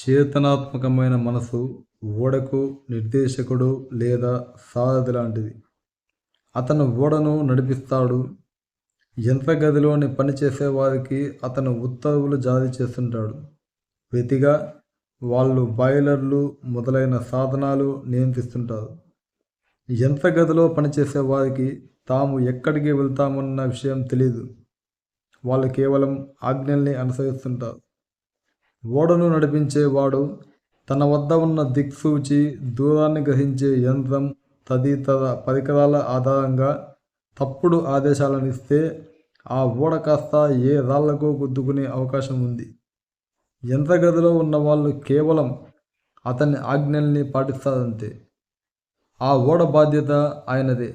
చేతనాత్మకమైన మనసు ఓడకు నిర్దేశకుడు లేదా సారథి లాంటిది. అతను ఓడను నడిపిస్తాడు. యంత్ర గదిలోని పనిచేసే వారికి అతను ఉత్తర్వులు జారీ చేస్తుంటాడు. ప్రతిగా వాళ్ళు బాయిలర్లు మొదలైన సాధనాలు నియంత్రిస్తుంటారు. యంత్ర గదిలో పనిచేసే వారికి తాము ఎక్కడికి వెళ్తామన్న విషయం తెలీదు. వాళ్ళు కేవలం ఆజ్ఞల్ని అనుసరిస్తుంటారు. ఓడను నడిపించేవాడు తన వద్ద ఉన్న దిక్సూచి, దూరాన్ని గ్రహించే యంత్రం తదితర పరికరాల ఆధారంగా తప్పుడు ఆదేశాలను ఇస్తే ఆ ఓడ కాస్త ఏ రాళ్లకో గుద్దుకునే అవకాశం ఉంది. యంత్రగదిలో ఉన్న వాళ్ళు కేవలం అతని ఆజ్ఞల్ని పాటిస్తారంతే. ఆ ఓడ బాధ్యత ఆయనదే.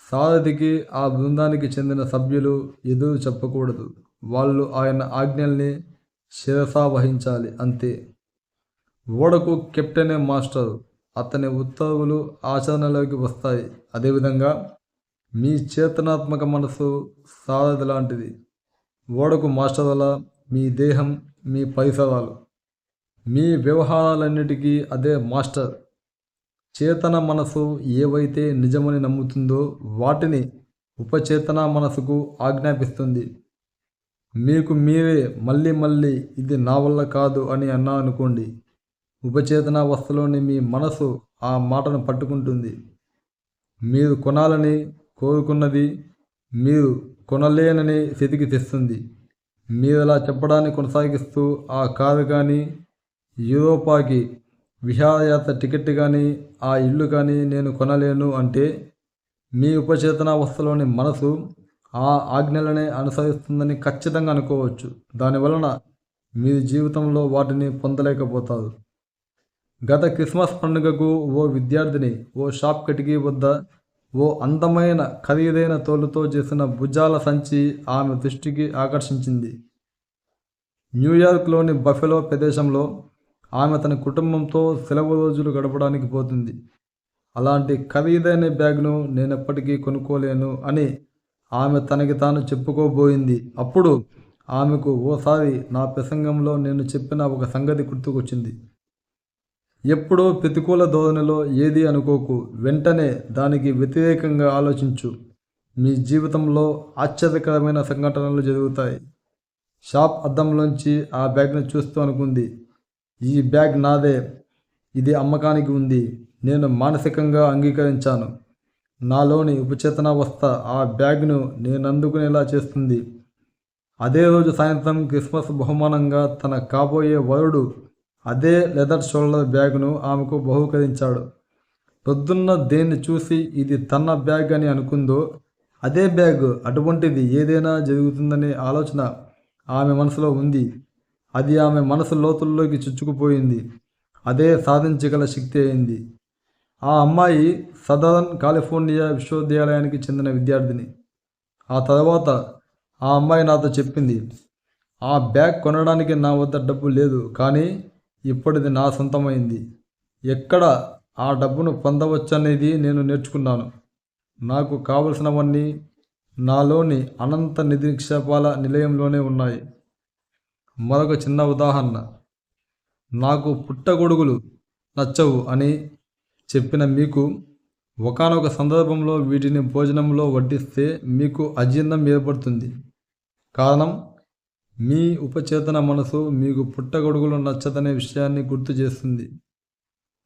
సారథికి ఆ బృందానికి చెందిన సభ్యులు ఎదురు చెప్పకూడదు. వాళ్ళు ఆయన ఆజ్ఞల్ని శిరసా వహించాలి అంతే. ఓడకు కెప్టెనే మాస్టరు. అతని ఉత్తర్వులు ఆచరణలోకి వస్తాయి. అదేవిధంగా మీ చేతనాత్మక మనసు సారథి లాంటిది. ఓడకు మాస్టర్ల మీ దేహం, మీ పరిసరాలు, మీ వ్యవహారాలన్నిటికీ అదే మాస్టర్. చేతన మనసు ఏవైతే నిజమని నమ్ముతుందో వాటిని ఉపచేతన మనసుకు ఆజ్ఞాపిస్తుంది. మీకు మీరే మళ్ళీ మళ్ళీ ఇది నా వల్ల కాదు అని అనుకోండి. ఉపచేతనావస్థలోని మీ మనసు ఆ మాటను పట్టుకుంటుంది. మీరు కొనాలని కోరుకున్నది మీరు కొనలేనని స్థితికి తెస్తుంది. మీరు అలా చెప్పడాన్ని కొనసాగిస్తూ ఆ కారు కానీ, యూరోపాకి విహారయాత్ర టికెట్ కానీ, ఆ ఇల్లు కానీ నేను కొనలేను అంటే మీ ఉపచేతనావస్థలోని మనసు ఆ ఆజ్ఞలనే అనుసరిస్తుందని ఖచ్చితంగా అనుకోవచ్చు. దానివలన మీరు జీవితంలో వాటిని పొందలేకపోతారు. గత క్రిస్మస్ పండుగకు ఓ విద్యార్థిని ఓ షాప్ కిటికీ వద్ద ఓ అందమైన ఖరీదైన తోలుతో చేసిన భుజాల సంచి ఆమె దృష్టికి ఆకర్షించింది. న్యూయార్క్లోని బఫెలో ప్రదేశంలో ఆమె తన కుటుంబంతో సెలవు రోజులు గడపడానికి పోతుంది. అలాంటి ఖరీదైన బ్యాగ్ను నేనెప్పటికీ కొనుక్కోలేను అని ఆమె తనకి తాను చెప్పుకోబోయింది. అప్పుడు ఆమెకు ఓసారి నా ప్రసంగంలో నేను చెప్పిన ఒక సంగతి గుర్తుకొచ్చింది. ఎప్పుడో ప్రతికూల ధోరణిలో ఏది అనుకోకు. వెంటనే దానికి వ్యతిరేకంగా ఆలోచించు. మీ జీవితంలో ఆశ్చర్యకరమైన సంఘటనలు జరుగుతాయి. షాప్ అద్దంలోంచి ఆ బ్యాగ్ను చూస్తూ అనుకుంది, ఈ బ్యాగ్ నాదే. ఇది అమ్మకానికి ఉంది. నేను మానసికంగా అంగీకరించాను. నాలోని ఉపచేతనావస్థ ఆ బ్యాగ్ను నేనందుకునేలా చేస్తుంది. అదే రోజు సాయంత్రం క్రిస్మస్ బహుమానంగా తన కాబోయే వరుడు అదే లెదర్ షోల్డర్ బ్యాగ్ను ఆమెకు బహూకరించాడు. పొద్దున్న దేన్ని చూసి ఇది తన బ్యాగ్ అని అనుకుందో అదే బ్యాగ్ అటువంటిది ఏదైనా జరుగుతుందనే ఆలోచన ఆమె మనసులో ఉంది. అది ఆమె మనసు లోతుల్లోకి చుచ్చుకుపోయింది. అదే సాధించగల శక్తి అయింది. ఆ అమ్మాయి సదరన్ కాలిఫోర్నియా విశ్వవిద్యాలయానికి చెందిన విద్యార్థిని. ఆ తర్వాత ఆ అమ్మాయి నాతో చెప్పింది, ఆ బ్యాగ్ కొనడానికి నా వద్ద డబ్బు లేదు, కానీ ఇప్పటిది నా సొంతమైంది. ఎక్కడ ఆ డబ్బును పొందవచ్చనేది నేను నేర్చుకున్నాను. నాకు కావలసినవన్నీ నాలోని అనంత నిధిక్షేపాల నిలయంలోనే ఉన్నాయి. మరొక చిన్న ఉదాహరణ. నాకు పుట్టగొడుగులు నచ్చవు అని చెప్పిన మీకు ఒకానొక సందర్భంలో వీటిని భోజనంలో వడ్డిస్తే మీకు అజీర్ణం ఏర్పడుతుంది. కారణం, మీ ఉపచేతన మనసు మీకు పుట్టగొడుగులు నచ్చదనే విషయాన్ని గుర్తు చేస్తుంది.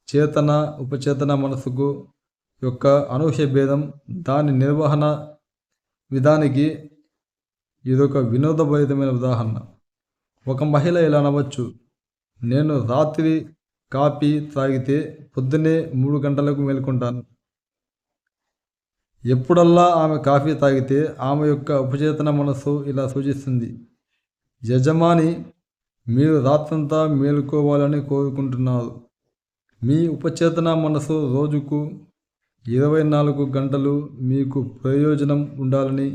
చేతన ఉపచేతన మనసుకు యొక్క అనూహ్య భేదం దాని నిర్వహణ విధానికి ఇదొక వినోదభరితమైన ఉదాహరణ. ఒక మహిళ ఇలా అనవచ్చు, నేను రాత్రి కాఫీ తాగితే పొద్దున్నే 3 గంటలకు మేల్కొంటాను. ఎప్పుడల్లా ఆమె కాఫీ తాగితే ఆమె యొక్క ఉపచేతన మనస్సు ఇలా సూచిస్తుంది, యజమాని మీరు రాత్రంతా మేలుకోవాలని కోరుకుంటున్నారు. మీ ఉపచేతన మనసు రోజుకు 24 గంటలు మీకు ప్రయోజనం ఉండాలని,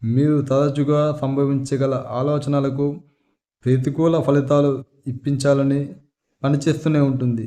మీరు తరచుగా సంభవించగల ఆలోచనలకు ప్రతికూల ఫలితాలు ఇప్పించాలని పనిచేస్తూనే ఉంటుంది.